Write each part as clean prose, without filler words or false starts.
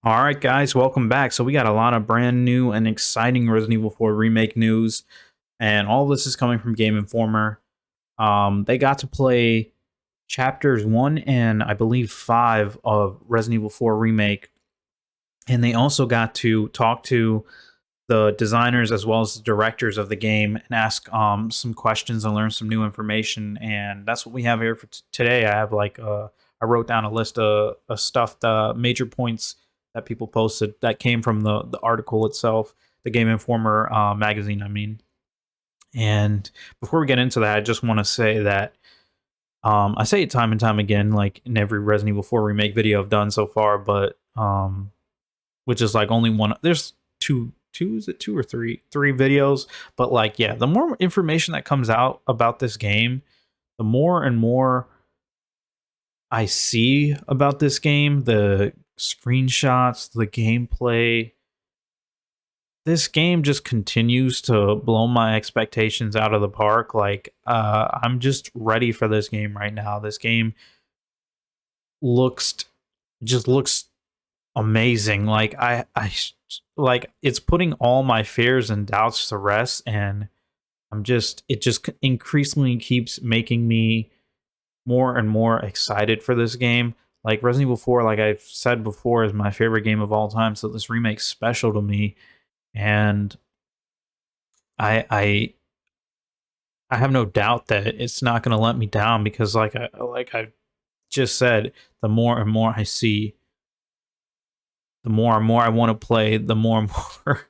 All right, guys, welcome back. So we got a lot of brand new and exciting Resident Evil 4 remake news, and all this is coming from Game Informer. They got to play chapters 1 and I believe 5 of Resident Evil 4 remake, and they also got to talk to the designers as well as the directors of the game and ask some questions and learn some new information. And that's what we have here for today. I wrote down a list of stuff, the major points that people posted that came from the article itself, the Game Informer magazine, I mean. And before we get into that, I just want to say that I say it time and time again, like in every Resident Evil 4 remake video I've done so far, but which is like only one. There's two, is it two or three videos, but like, yeah, the more information that comes out about this game, the more and more I see about this game, the screenshots, the gameplay. This game just continues to blow my expectations out of the park. Like, I'm just ready for this game right now. This game looks looks amazing. Like it's putting all my fears and doubts to rest, and it just increasingly keeps making me more and more excited for this game. Like Resident Evil 4, like I've said before, is my favorite game of all time, so this remake's special to me. And I I I have no doubt that it's not going to let me down, because I just said, the more and more I see, the more and more I want to play, the more and more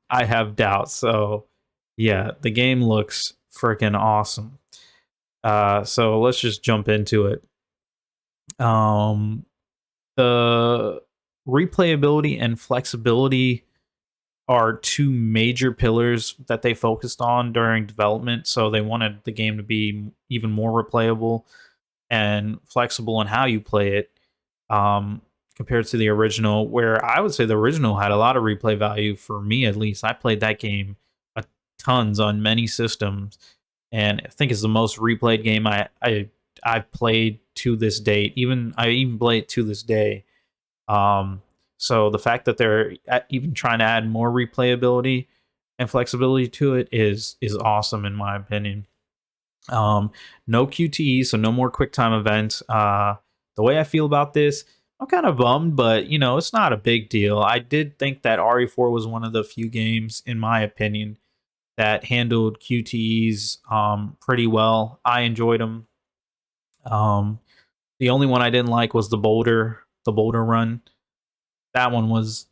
I have doubts. So yeah, the game looks freaking awesome. So let's just jump into it. The replayability and flexibility are two major pillars that they focused on during development. So they wanted the game to be even more replayable and flexible in how you play it, compared to the original, where I would say the original had a lot of replay value for me, at least. I played that game tons on many systems, and I think it's the most replayed game I've played to this date. I even play it to this day. So the fact that they're even trying to add more replayability and flexibility to it is awesome, in my opinion. No QTE, so no more QuickTime events. The way I feel about this, I'm kind of bummed, but it's not a big deal. I did think that RE4 was one of the few games, in my opinion, that handled QTEs pretty well. I enjoyed them. The only one I didn't like was the boulder run. That one was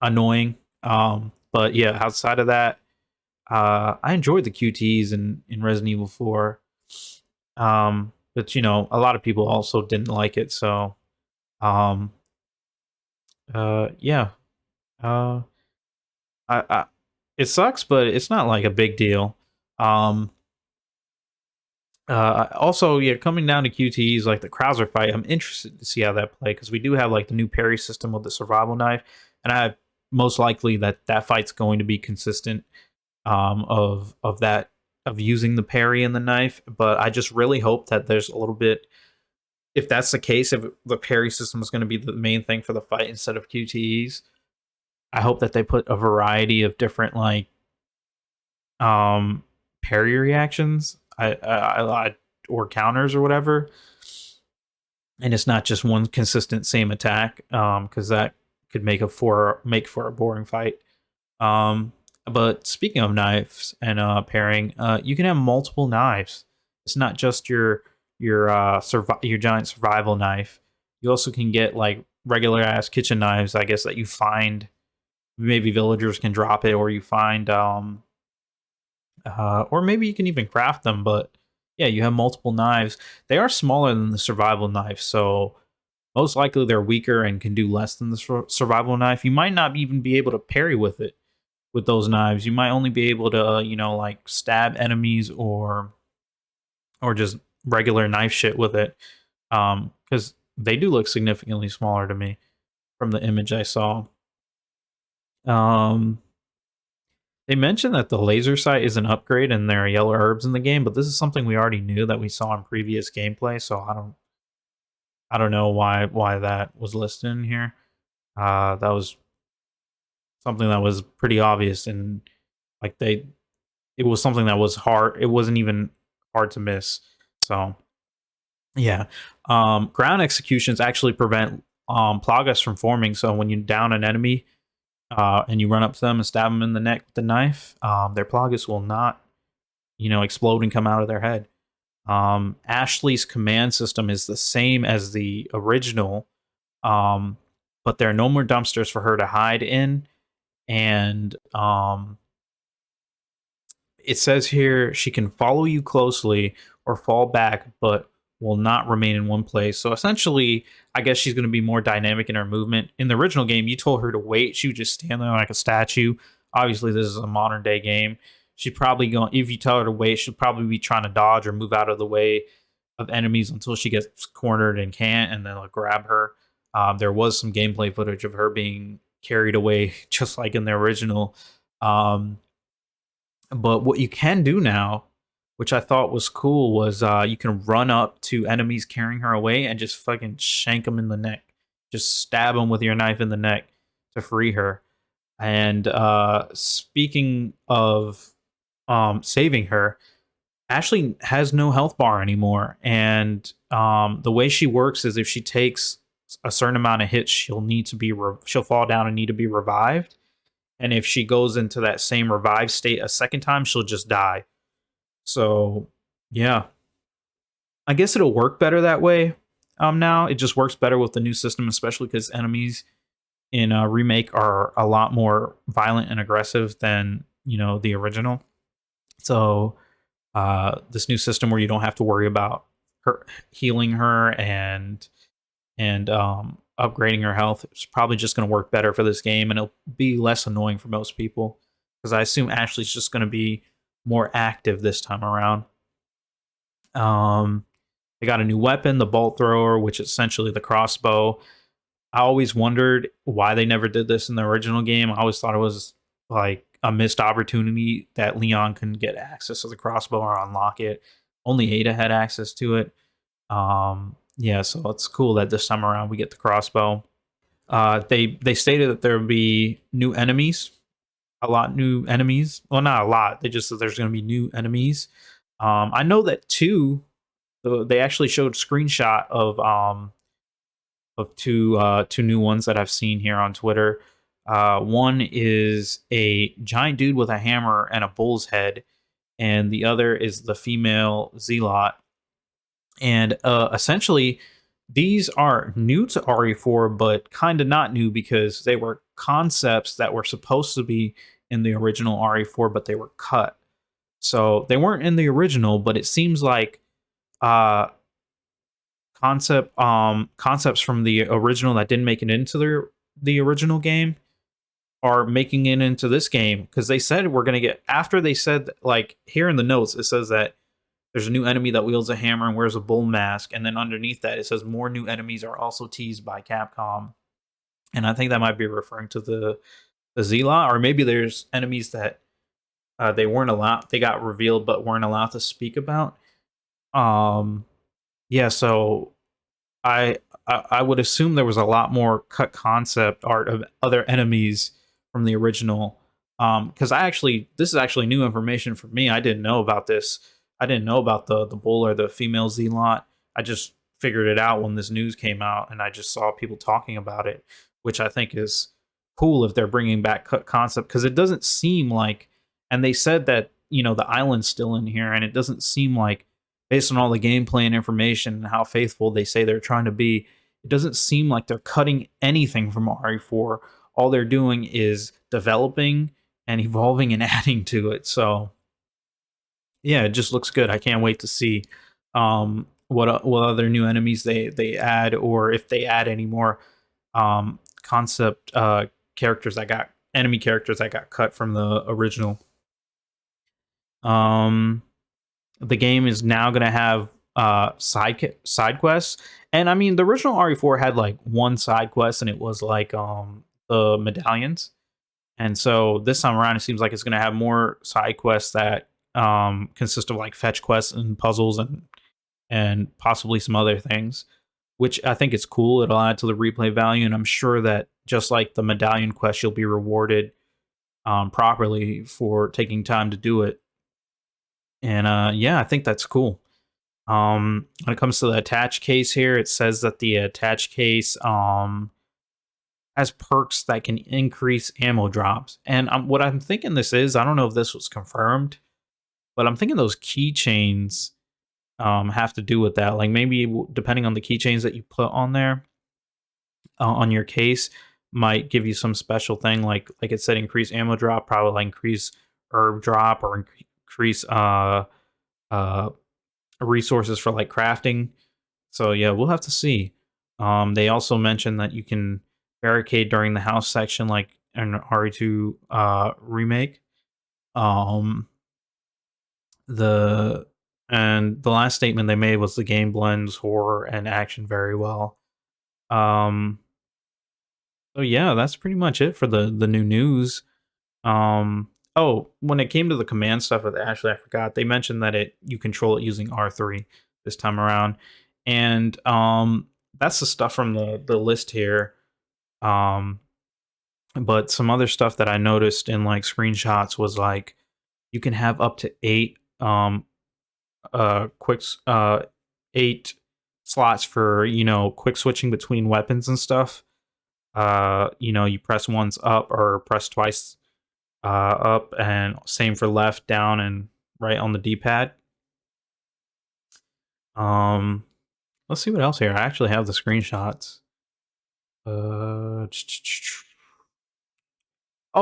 annoying. But yeah, outside of that, I enjoyed the QTs in Resident Evil 4. But a lot of people also didn't like it. So, um, yeah, uh, I it sucks, but it's not like a big deal. Um, Also, yeah, coming down to QTEs like the Krauser fight, I'm interested to see how that play, because we do have like the new parry system with the survival knife, and I have most likely that fight's going to be consistent, of that, of using the parry and the knife. But I just really hope that there's a little bit, if that's the case, if the parry system is going to be the main thing for the fight instead of QTEs, I hope that they put a variety of different, like, um parry reactions, or counters or whatever, and it's not just one consistent same attack, because that could make for a boring fight. But speaking of knives and pairing, you can have multiple knives. It's not just your giant survival knife. You also can get like regular ass kitchen knives, I guess, that you find. Maybe villagers can drop it, or you find, or maybe you can even craft them. But yeah, you have multiple knives. They are smaller than the survival knife, so most likely they're weaker and can do less than the survival knife. You might not even be able to parry with it, with those knives. You might only be able to, like, stab enemies, or just regular knife shit with it, because they do look significantly smaller to me from the image I saw. Um, they mentioned that the laser sight is an upgrade and there are yellow herbs in the game, but this is something we already knew, that we saw in previous gameplay. So I don't know why that was listed in here. That was something that was pretty obvious, and like it was something that was hard. It wasn't even hard to miss. So yeah, ground executions actually prevent plagas from forming. So when you down an enemy and you run up to them and stab them in the neck with the knife, their plagas will not, explode and come out of their head. Ashley's command system is the same as the original, but there are no more dumpsters for her to hide in, and it says here she can follow you closely or fall back, but will not remain in one place. So essentially, I guess she's going to be more dynamic in her movement. In the original game, you told her to wait; she would just stand there like a statue. Obviously, this is a modern day game. She'd probably go if you tell her to wait, she'll probably be trying to dodge or move out of the way of enemies until she gets cornered and can't, and then they'll grab her. There was some gameplay footage of her being carried away, just like in the original. Um, but what you can do now, which I thought was cool, was you can run up to enemies carrying her away and just fucking shank them in the neck. Just stab them with your knife in the neck to free her. And speaking of saving her, Ashley has no health bar anymore. And the way she works is if she takes a certain amount of hits, she'll fall down and need to be revived. And if she goes into that same revived state a second time, she'll just die. So, yeah, I guess it'll work better that way. Now it just works better with the new system, especially because enemies in remake are a lot more violent and aggressive than the original. So, this new system where you don't have to worry about her healing her and upgrading her health, it's probably just going to work better for this game, and it'll be less annoying for most people because I assume Ashley's just going to be more active this time around. They got a new weapon, the bolt thrower, which is essentially the crossbow. I always wondered why they never did this in the original game. I always thought it was like a missed opportunity that Leon couldn't get access to the crossbow or unlock it. Only Ada had access to it. Yeah, so it's cool that this time around we get the crossbow. They stated that there would be new enemies, a lot new enemies. Well, not a lot. They just said there's going to be new enemies. I know that they actually showed screenshot of two new ones that I've seen here on Twitter. One is a giant dude with a hammer and a bull's head, and the other is the female zealot. And essentially, these are new to RE4, but kind of not new because they were concepts that were supposed to be in the original RE4, but they were cut. So they weren't in the original, but it seems like uh, concepts from the original that didn't make it into the original game are making it into this game because they said we're gonna get after they said like here in the notes it says that there's a new enemy that wields a hammer and wears a bull mask, and then underneath that it says more new enemies are also teased by Capcom, and I think that might be referring to the Zealot, or maybe there's enemies that they got revealed but weren't allowed to speak about. Yeah, so I would assume there was a lot more cut concept art of other enemies from the original. Because this is actually new information for me. I didn't know about this. I didn't know about the bull or the female Zealot. I just figured it out when this news came out, and I just saw people talking about it, which I think is cool if they're bringing back cut concept because it doesn't seem like. And they said that the island's still in here, and it doesn't seem like, based on all the gameplay and information and how faithful they say they're trying to be, it doesn't seem like they're cutting anything from RE4. All they're doing is developing and evolving and adding to it. So yeah, it just looks good. I can't wait to see what other new enemies they add, or if they add any more concept enemy characters that got cut from the original. The game is now going to have side quests, and I mean the original RE4 had like one side quest, and it was like the medallions. And so this time around, it seems like it's going to have more side quests that consist of like fetch quests and puzzles and possibly some other things, which I think is cool. It'll add to the replay value, and I'm sure that just like the medallion quest, you'll be rewarded properly for taking time to do it. And yeah, I think that's cool. When it comes to the attach case here, it says that the attach case has perks that can increase ammo drops. And what I'm thinking this is, I don't know if this was confirmed, but I'm thinking those keychains have to do with that. Like maybe depending on the keychains that you put on there, on your case, might give you some special thing. Like it said, increase ammo drop, probably like increase herb drop or increase uh resources for like crafting. So yeah, we'll have to see. They also mentioned that you can barricade during the house section, like in RE2 remake. Um, the the last statement they made was the game blends horror and action very well. Um, so yeah, that's pretty much it for the new news. Oh, when it came to the command stuff with Ashley, I forgot they mentioned that you control it using R3 this time around, and that's the stuff from the list here. Um, but some other stuff that I noticed in like screenshots was like you can have up to 8 slots for quick switching between weapons and stuff. You press once up or press twice up, and same for left, down, and right on the D-pad. Um, let's see what else here. I actually have the screenshots. Oh,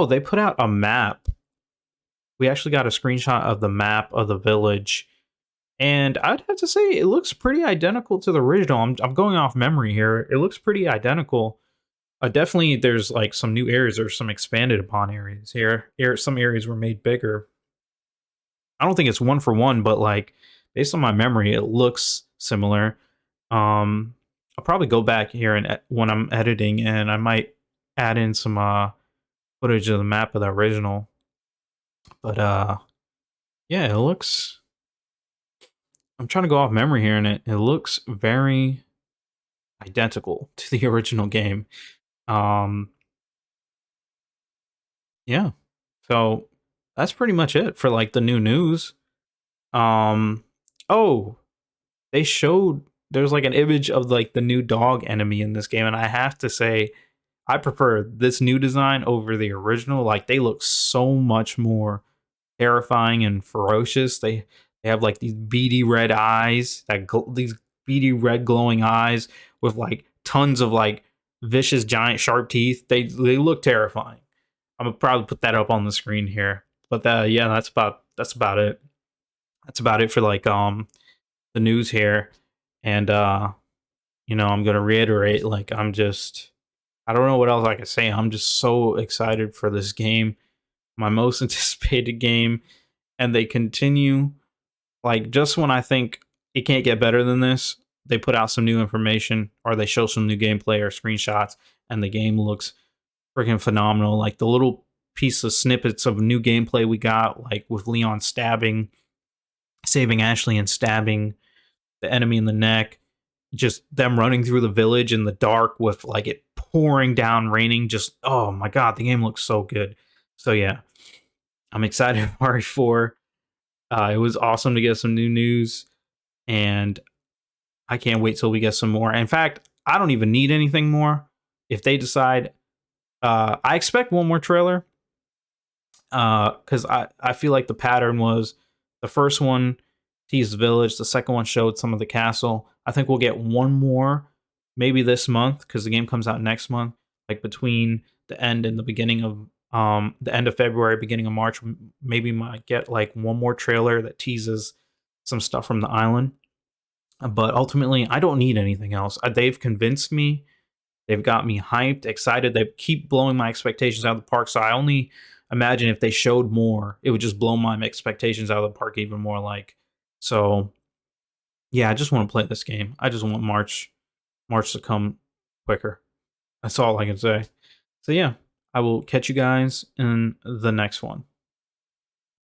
they put out a map. We actually got a screenshot of the map of the village, and I'd have to say it looks pretty identical to the original. I'm going off memory here. It looks pretty identical. Definitely, there's like some new areas or some expanded upon areas here. Some areas were made bigger. I don't think it's one for one, but like based on my memory, it looks similar. I'll probably go back here and when I'm editing, and I might add in some footage of the map of the original. But yeah, it looks. I'm trying to go off memory here, and it looks very identical to the original game. Um, yeah, so that's pretty much it for like the new news. Oh, they showed there's like an image of like the new dog enemy in this game, and I have to say I prefer this new design over the original. Like they look so much more terrifying and ferocious. They have like these beady red eyes, these beady red glowing eyes with like tons of like vicious giant sharp teeth. They look terrifying. I'm gonna probably put that up on the screen here. But yeah, that's about it. That's about it for like the news here. And I'm gonna reiterate, like I don't know what else I can say. I'm just so excited for this game. My most anticipated game. And they continue, like, just when I think it can't get better than this, they put out some new information or they show some new gameplay or screenshots, and the game looks freaking phenomenal. Like the little piece of snippets of new gameplay we got, like with Leon saving Ashley and stabbing the enemy in the neck, just them running through the village in the dark with like it pouring down, raining. Just oh my god, the game looks so good. So yeah, I'm excited for RE4. It was awesome to get some new news, and I can't wait till we get some more. In fact, I don't even need anything more. If they decide, I expect one more trailer, because I feel like the pattern was the first one teased the village, the second one showed some of the castle. I think we'll get one more maybe this month because the game comes out next month, like between the end and the beginning of the end of February, beginning of March. Maybe might get like one more trailer that teases some stuff from the island. But ultimately, I don't need anything else. They've convinced me. They've got me hyped, excited. They keep blowing my expectations out of the park. So I only imagine if they showed more, it would just blow my expectations out of the park even more. Like, so yeah, I just want to play this game. I just want March to come quicker. That's all I can say. So yeah, I will catch you guys in the next one.